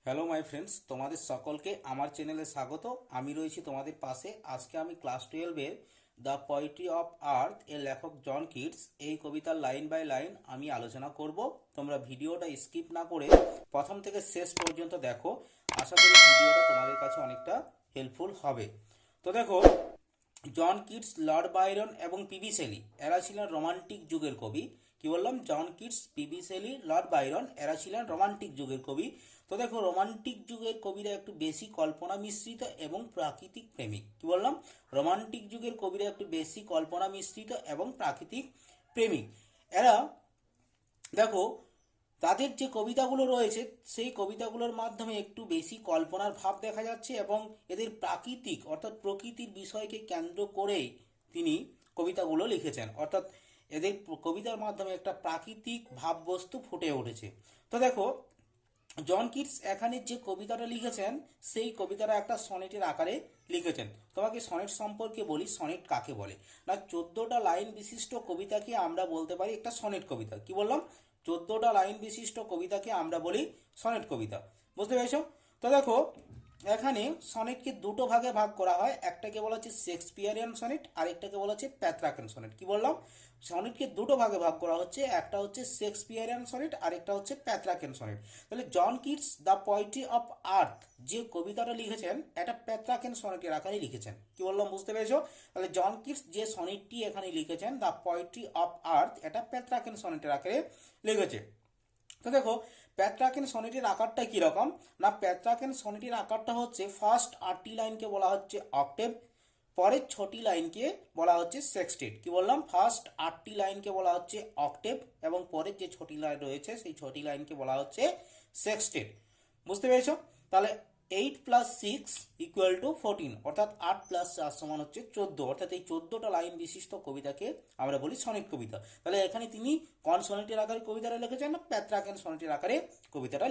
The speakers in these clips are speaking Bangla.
হ্যালো মাই ফ্রেন্ডস, তোমাদের সকলকে আমার চ্যানেলে স্বাগত। আমি রয়েছি তোমাদের পাশে। আজকে আমি ক্লাস 12-এর দ্য পোয়েট্রি অফ আর্থ এর লেখক জন কিটস এই কবিতার লাইন বাই লাইন আমি আলোচনা করব। তোমরা ভিডিওটা স্কিপ না করে প্রথম থেকে শেষ পর্যন্ত দেখো। আশা করি ভিডিওটা তোমাদের কাছে অনেকটা হেল্পফুল হবে। তো দেখো, জন কিটস, লর্ড বায়রন এবং পিবি শেলি এরা ছিলেন রোমান্টিক যুগের কবি। কি বললাম? John Keats, PB Shelley, Lord Byron এরা ছিলেন রোমান্টিক যুগের কবি। তো দেখো, রোমান্টিক যুগের কবিরা একটু বেশি কল্পনা মিশ্রিত এবং প্রাকৃতিক প্রেমিক। কি বললাম? রোমান্টিক যুগের কবিরা একটু বেশি কল্পনা মিশ্রিত এবং প্রাকৃতিক প্রেমিক। এরা, দেখো, তাদের যে কবিতাগুলো রয়েছে সেই কবিতাগুলোর মাধ্যমে একটু বেশি কল্পনার ভাব দেখা যাচ্ছে এবং এদের প্রাকৃতিক অর্থাৎ প্রকৃতির বিষয়কে কেন্দ্র করেই তিনি কবিতাগুলো লিখেছেন। অর্থাৎ এদের কবিতার মাধ্যমে একটা প্রাকৃতিক ভাববস্তু ফুটে উঠেছে। তো দেখো, জন কিটস এখানে যে কবিতাটা লিখেছেন সেই কবিতাটা একটা সনেটের আকারে লিখেছেন। তোমাকে সনেট সম্পর্কে বলি। সনেট কাকে বলে? না, 14টা লাইন বিশিষ্ট কবিতাকে আমরা বলতে পারি একটা সনেট কবিতা। কি বললাম? 14টা লাইন বিশিষ্ট কবিতাকে আমরা বলি সনেট কবিতা। বুঝতে পেরেছ? তো দেখো, এখানে সনেটকে দুটো ভাগে ভাগ করা হয়। একটাকে বলা হচ্ছে শেক্সপিয়ারিয়ান সনেট আর একটাকে বলা হচ্ছে প্যাট্রাকেন সনেট। কি বললাম? সনেটকে দুটো ভাগে ভাগ করা হচ্ছে। একটা হচ্ছে শেক্সপিয়ারিয়ান সনেট আর একটা হচ্ছে প্যাট্রাকেন সনেট। তাহলে John Keats the poetry of earth যে কবিতাটা লিখেছেন এটা প্যাট্রাকেন সনেটের আকারে লিখেছেন। কি বললাম? বুঝতে পেরেছো? তাহলে জন কিটস যে সনেটটি এখানে লিখেছেন দ্য পোয়েট্রি অফ আর্থ এটা প্যাট্রাকেন সনেটের আকারে লিখেছে। তো দেখো, প্যাট্রাকেন সনেটের আকারটা কীরকম? না, প্যাট্রাকেন সনেটের আকারটা হচ্ছে ফার্স্ট 8টি লাইনকে বলা হচ্ছে অক্টেভ, পরের 6টি লাইনকে বলা হচ্ছে সেক্সটেট। কি বললাম? ফার্স্ট 8টি লাইনকে বলা হচ্ছে অক্টেভ এবং পরের যে 6টি লাইন রয়েছে সেই 6টি লাইনকে বলা হচ্ছে সেক্সটেট। বুঝতে পেরেছো? তাহলে 8 + 6 = 14, অর্থাৎ 8 + 4 সমান হচ্ছে 14। অর্থাৎ এই 14টা লাইন বিশিষ্ট কবিতাকে আমরা বলি সনেট কবিতা। তাহলে এখানে তিনি কোন সনেটের আকারে কবিতাটা লিখেছেন? না, প্যাট্রাকেন সনেটের আকারে কবিতাটা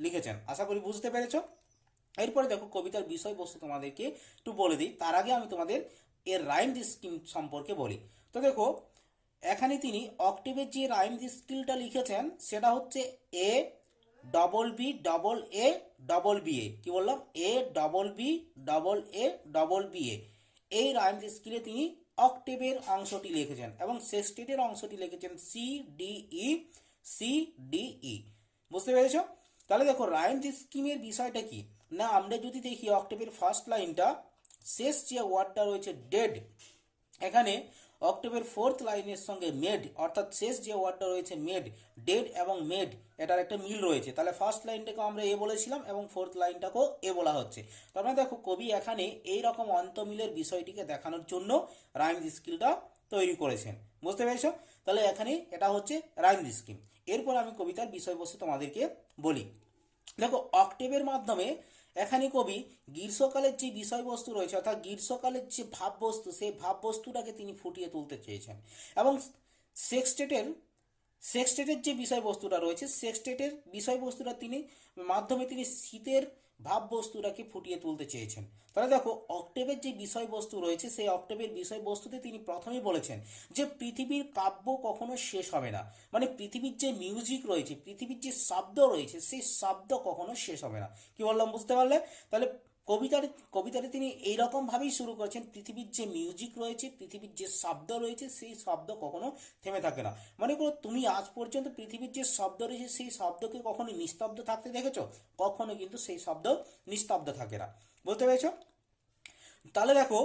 লিখেছেন। আশা করি বুঝতে পেরেছো। এরপরে দেখো, কবিতার বিষয়বস্তু তোমাদেরকে একটু বলে দিই। তার আগে আমি তোমাদের এর রাইম স্কিম সম্পর্কে বলি। তো দেখো, এখানে তিনি অক্টেভের যে রাইম স্কিলটা লিখেছেন সেটা হচ্ছে A double B double A double B A. কি বললাম? A double B double A double B A. এই রাইম স্কিলে তিনি অক্টেভের অংশটি লিখেছেন এবং সেক্সটেটের অংশটি লিখেছেন C D E, C D E. বুঝতে পেরেছো? তাহলে দেখো, রাইম স্কিমের বিষয়টা কি? না, আমরা যদি দেখি অক্টেভের ফার্স্ট লাইনটা, শেষ যে ওয়ার্ডটা রয়েছে ডেড, এখানে অক্টেভের 4th লাইনের সঙ্গে মেড, অর্থাৎ শেষ যে ওয়ার্ডটা রয়েছে মেড, ডেড এবং মেড এটার একটা মিল রয়েছে। তাহলে ফার্স্ট লাইনটাকে আমরা এ বলেছিলাম এবং 4th লাইনটাকেও এ বলা হচ্ছে। তারপরে দেখো, কবি এখানে এই রকম অন্তমিলের বিষয়টিকে দেখানোর জন্য রাইম স্কিলটা তৈরি করেছেন। বুঝতে পেরেছো? তাহলে এখানে এটা হচ্ছে রাইম স্কিম। এরপর আমি কবিতার বিষয়বস্তু তোমাদেরকে বলি। দেখো, অক্টেভের মাধ্যমে এখানে কবি গ্রীষ্মকালের যে বিষয়বস্তু রয়েছে অর্থাৎ গ্রীষ্মকালের যে ভাববস্তু সেই ভাববস্তুটাকে তিনি ফুটিয়ে তুলতে চেয়েছেন এবং সেক্সটেটের সেক্সটেটের যে বিষয়বস্তুটা রয়েছে সেক্সটেটের বিষয়বস্তুটা তিনি মাধ্যমে তিনি শীতের ভাববস্তুটাকে ফুটিয়ে তুলতে চেয়েছেন। তাহলে দেখো, অক্টেভের যে বিষয়বস্তু রয়েছে সেই অক্টেভের বিষয়বস্তুতে তিনি প্রথমেই বলেছেন যে পৃথিবীর কাব্য কখনো শেষ হবে না। মানে পৃথিবীর যে মিউজিক রয়েছে, পৃথিবীর যে শব্দ রয়েছে সেই শব্দ কখনো শেষ হবে না। কি বললাম? বুঝতে পারলে? তাহলে কবিতাটা তিনি এইরকম ভাবেই শুরু করেছেন, পৃথিবীর যে মিউজিক রয়েছে, পৃথিবীর যে শব্দ রয়েছে সেই শব্দ কখনো থেমে থাকে না। মনে করো, তুমি আজ পর্যন্ত পৃথিবীর যে শব্দ রয়েছে সেই শব্দকে কখনো নিস্তব্ধ থাকতে দেখেছো? কখনো কিন্তু সেই শব্দ নিস্তব্ধ থাকে না। বুঝতে পেরেছো? তাহলে দেখো,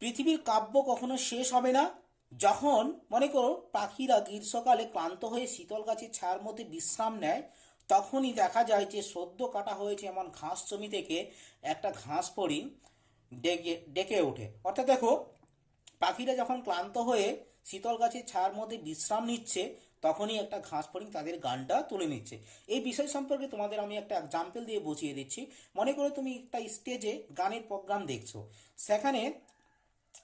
পৃথিবীর কাব্য কখনো শেষ হবে না। যখন মনে করো পাখিরা গ্রীষ্মকালে ক্লান্ত হয়ে শীতল গাছের ছায়ার মধ্যে বিশ্রাম নেয়, তখনই দেখা যায় যে সদ্য কাটা হয়েছে এমন ঘাস জমি থেকে একটা ঘাস ফড়িং ডেকে ডেকে ওঠে। অর্থাৎ দেখো, পাখিরা যখন ক্লান্ত হয়ে শীতল গাছের ছায়ার মধ্যে বিশ্রাম নিচ্ছে তখনই একটা ঘাস ফড়িং তাদের গানটা তুলে নিচ্ছে। এই বিষয় সম্পর্কে তোমাদের আমি একটা এক্সাম্পল দিয়ে বুঝিয়ে দিচ্ছি। মনে করো তুমি একটা স্টেজে গানের প্রোগ্রাম দেখছো, সেখানে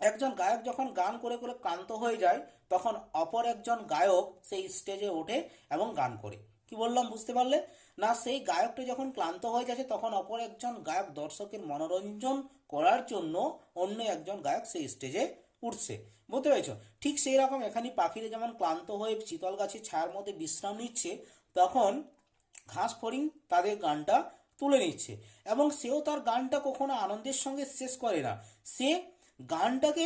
একজন গায়ক যখন গান করে করে ক্লান্ত হয়ে যায় তখন অপর একজন গায়ক সেই স্টেজে ওঠে এবং গান করে। কি বললাম? বুঝতে পারলে? না, সেই গায়কটা যখন ক্লান্ত হয়ে যাচ্ছে তখন অপর একজন গায়ক দর্শকের মনোরঞ্জন করার জন্য অন্য একজন গায়ক সেই স্টেজে উঠছে। বুঝতে পেরেছ? ঠিক সেই রকম এখানে পাখিরা যেমন ক্লান্ত হয়ে শীতল গাছের ছায়ার মধ্যে বিশ্রাম নিচ্ছে, তখন ঘাস ফড়িং তাদের গানটা তুলে নিচ্ছে এবং সেও তার গানটা কখনো আনন্দের সঙ্গে শেষ করে না। সে গানটাকে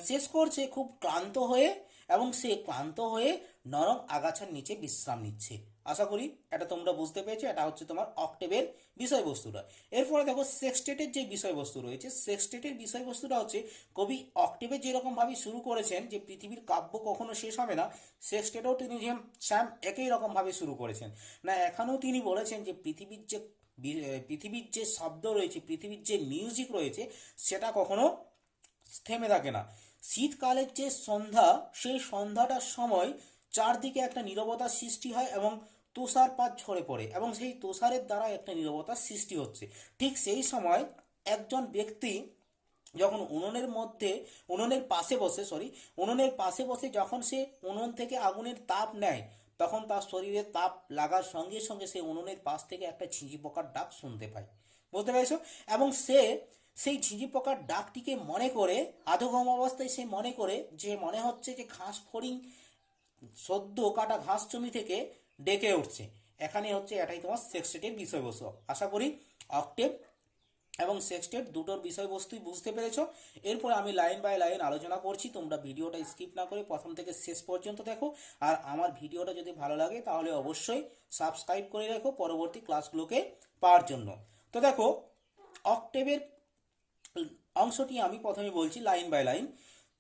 শেষ করছে খুব ক্লান্ত হয়ে এবং সে ক্লান্ত হয়ে নরম আগাছার নিচে বিশ্রাম নিচ্ছে। আশা করি এটা তোমরা বুঝতে পেরেছো। এটা হচ্ছে তোমার অক্টেভের বিষয়বস্তুটা। এরপরে দেখো সেক্সটেটের যে বিষয়বস্তু রয়েছে, সেক্সটেটের বিষয়বস্তুটা হচ্ছে কবি অক্টেভে যেরকমভাবে শুরু করেছেন যে পৃথিবীর কাব্য কখনো শেষ হবে না, সেক্সটেটেও তিনি যে স্যাম একই রকমভাবে শুরু করেছেন। না, এখানেও তিনি বলেছেন যে পৃথিবীর যে শব্দ রয়েছে, পৃথিবীর যে মিউজিক রয়েছে, সেটা কখনো থেমে থাকে না। শীতকালের যে সন্ধ্যা, সেই সন্ধ্যাটার সময় চারদিকে একটা নীরবতার সৃষ্টি হয় এবং তুষারপাত ঝরে পড়ে এবং সেই তুষারের দ্বারা একটা নীরবতার সৃষ্টি হচ্ছে। ঠিক সেই সময় একজন ব্যক্তি যখন উনুনের পাশে বসে যখন সে উনুন থেকে আগুনের তাপ নেয়, তখন তার শরীরে তাপ লাগার সঙ্গে সঙ্গে সে উনুনের পাশ থেকে একটা ঝিঁঝি পোকার ডাক শুনতে পায়। বুঝতে পেরেছো? এবং সে সেই ঝিঁঝি পোকার ডাকটিকে মনে করে, আধঘুম অবস্থায় সে মনে করে যে মনে হচ্ছে যে ঘাস ফড়িং সদ্য কাটা ঘাস জমি থেকে ডেকে উঠছে। এখানে হচ্ছে এটাই তোমার সেক্সটেটের বিষয়বস্তু। আশা করি অক্টেভ এবং সেক্সটেট দুটোর বিষয়বস্তুই বুঝতে পেরেছো। এরপর আমি লাইন বাই লাইন আলোচনা করছি, তোমরা ভিডিওটা স্কিপ না করে প্রথম থেকে শেষ পর্যন্ত দেখো। আর আমার ভিডিওটা যদি ভালো লাগে তাহলে অবশ্যই সাবস্ক্রাইব করে রেখো পরবর্তী ক্লাসগুলোকে পাওয়ার জন্য। তো দেখো, অক্টেভের অংশটি আমি প্রথমে বলছি line by line.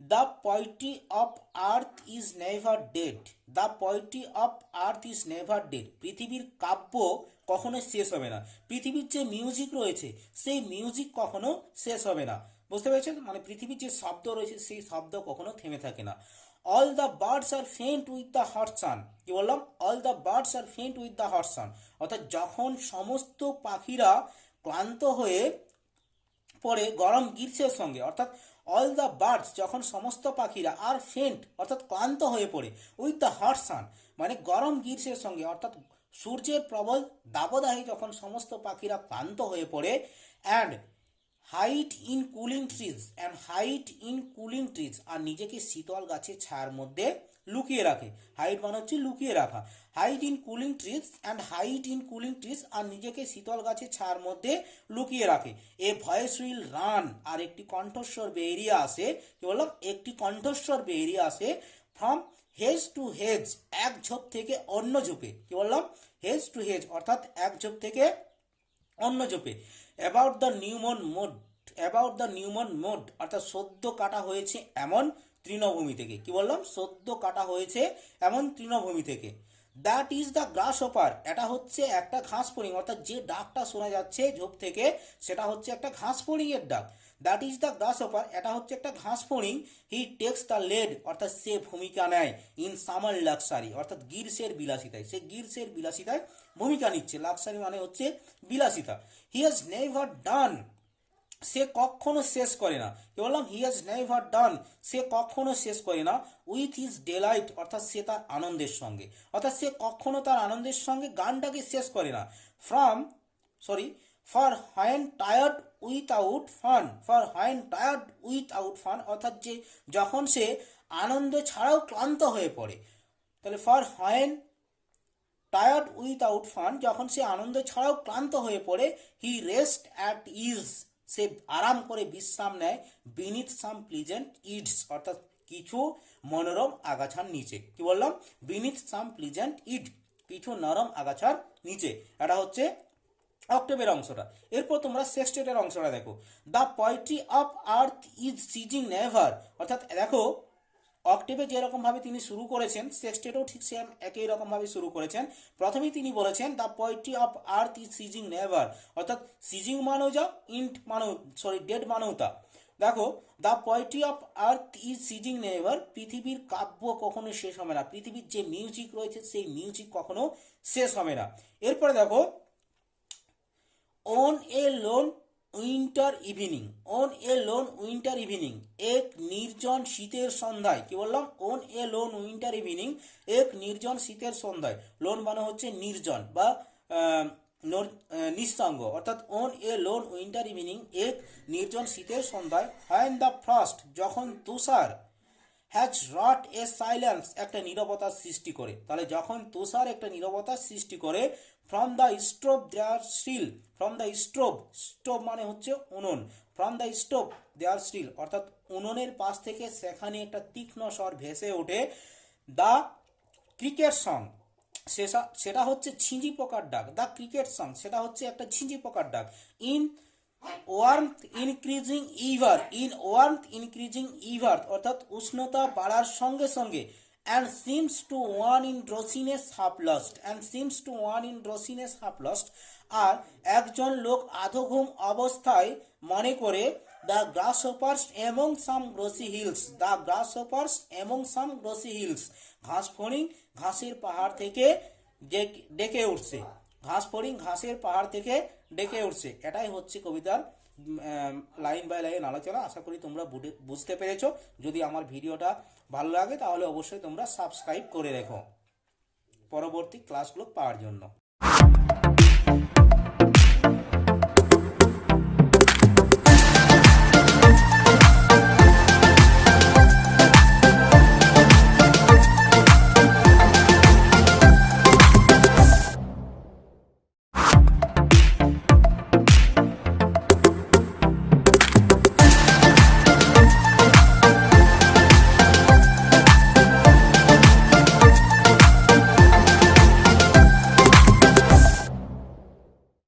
The poetry of earth is never dead. The poetry of earth is never dead. পৃথিবীর কাব্য কখনো শেষ হবে না। পৃথিবীর যে মিউজিক রয়েছে, সেই মিউজিক কখনো শেষ হবে না। বুঝতে পেরেছো? মানে পৃথিবীর যে শব্দ রয়েছে, সেই শব্দ কখনো থেমে থাকে না। All the birds are faint with the hot sun. কি বললাম? All the birds are faint with the hot sun. অর্থাৎ যখন সমস্ত পাখিরা ক্লান্ত হয়ে পরে গরম গ্রীষ্মের সঙ্গে, অর্থাৎ অল দ্য বার্ডস, যখন সমস্ত পাখিরা আর ফেন্ট অর্থাৎ ক্লান্ত হয়ে পড়ে, উইথ দ্য হট সান মানে গরম গ্রীষ্মের সঙ্গে, অর্থাৎ সূর্যের প্রবল দাবদাহে যখন সমস্ত পাখিরা ক্লান্ত হয়ে পড়ে, and hide in cooling trees, আর নিজেকে শীতল গাছের ছায়ার মধ্যে লুকিয়ে রাখে। হাইট মানে হচ্ছে লুকিয়ে রাখা। হাইট ইন কুলিং ট্রিজ আর নিজেকে শীতল গাছের ছায়ার মধ্যে লুকিয়ে রাখে। এ ভয়েস উইল রান, আর একটি কণ্ঠস্বর বেরিয়ে আসে। কি বললাম? একটি কণ্ঠস্বর বেরিয়ে আসে ফ্রম হেজ টু হেজ, এক ঝোপ থেকে অন্য ঝোপে। কি বললাম? হেজ টু হেজ অর্থাৎ এক ঝোপ থেকে অন্য ঝোপে। অ্যাবাউট দ্য নিউমন মোড অর্থাৎ সদ্য কাটা হয়েছে এমন তৃণভূমি থেকে। কি বললাম? সদ্য কাটা হয়েছে এমন তৃণভূমি থেকে। That is the grass hopper, এটা হচ্ছে একটা ঘাস ফড়িং, অর্থাৎ যে ডাকটা শোনা যাচ্ছে ঝোপ থেকে, সেটা হচ্ছে একটা ঘাস ফড়িং এর ডাক। That is the grass hopper, এটা হচ্ছে একটা ঘাস ফড়িং। হি টেক্স দ্য লেড অর্থাৎ সে ভূমিকা নেয় ইন সামার লাক্সারি অর্থাৎ গ্রীষ্মের বিলাসিতায়। সে গ্রীষ্মের বিলাসিতায় ভূমিকা নিচ্ছে। লাক্সারি মানে হচ্ছে বিলাসিতা। হি হ্যাজ নেভার ডান, সে কখনো শেষ করে না। কি বললাম? হি হ্যাজ নেভার ডান, সে কখনো শেষ করে না। উইথ হিজ ডেলাইট অর্থাৎ সে তার আনন্দের সঙ্গে, অর্থাৎ সে কখনো তার আনন্দের সঙ্গে গানটাকে শেষ করে না। For when tired without fun অর্থাৎ যে যখন সে আনন্দ ছাড়াও ক্লান্ত হয়ে পড়ে। তাহলে for when tired without fun, যখন সে আনন্দ ছাড়াও ক্লান্ত হয়ে পড়ে। হি রেস্ট অ্যাট ইজ, সে আরাম করে বিশ্রাম নেয়। বিনিথ সাম প্লিজেন্ট ইডস অর্থাৎ কিছু মনোরম আগাছার নিচে। কি বললাম? বিনিথ সাম প্লিজেন্ট ইড, কিছু নরম আগাছার নিচে। এটা হচ্ছে অক্টেভের অংশটা। এরপর তোমরা সেক্সটেটের অংশটা দেখো। The poetry of earth is seizing never অর্থাৎ দেখো, অক্টেভে যেরকম ভাবে তিনি শুরু করেছেন, সেক্সটেটেও ঠিক সেম একই রকম ভাবে শুরু করেছেন। প্রথমেই তিনি বলেছেন the poetry of earth is seizing never অর্থাৎ সিজিং মানেও যা, ডেড মানেও তা। দেখো, the poetry of earth is seizing never, পৃথিবীর কাব্য কখনো শেষ হবে না। পৃথিবীর যে মিউজিক রয়েছে, সেই মিউজিক কখনো শেষ হবে না। এরপরে দেখো, on a loan winter evening এক নির্জন শীতের সন্ধ্যায়। কি বললাম? On a loan winter evening এক নির্জন শীতের সন্ধ্যায়। লোন মানে হচ্ছে নির্জন বা নিঃসঙ্গ, অর্থাৎ on a loan winter evening এক নির্জন শীতের সন্ধ্যায়। হোয়েন দ্য ফ্রস্ট, যখন তুষার হ্যাজ রট এ সাইলেন্স, একটা নীরবতার সৃষ্টি করে। তাহলে যখন তুষার একটা নীরবতার সৃষ্টি করে, from the stove there still, from the stove, stove মানে হচ্ছে উনুন, from the stove there still অর্থাৎ উনুনের পাশ থেকে সেখানে একটা তীক্ষ্ণ স্বর ভেসে ওঠে। দ্য ক্রিকেট সং, সেটা হচ্ছে ঝিঁঝি পোকার ডাক। দ্য ক্রিকেট সং সেটা হচ্ছে একটা ঝিঁঝি পোকার ডাক। In warmth increasing ever, in warmth increasing ever অর্থাৎ উষ্ণতা বাড়ার সঙ্গে সঙ্গে। And seems to one in drowsiness half lost, and seems to one in drowsiness half lost আর একজন লোক আধঘুম অবস্থায় মনে করে। The grasshoppers among some grassy hills, the grasshoppers among some grassy hills ঘাস ফড়িং ঘাসের পাহাড় থেকে ডেকে উঠছে, ঘাস ফড়িং ঘাসের পাহাড় থেকে ডেকে উঠছে। এটাই হচ্ছে কবিতার লাইন বাই লাইন আলোচনা। আশা করি তোমরা বুঝতে পেরেছো। যদি আমার ভিডিওটা ভালো লাগে তাহলে অবশ্যই তোমরা সাবস্ক্রাইব করে রেখো পরবর্তী ক্লাসগুলো পাওয়ার জন্য।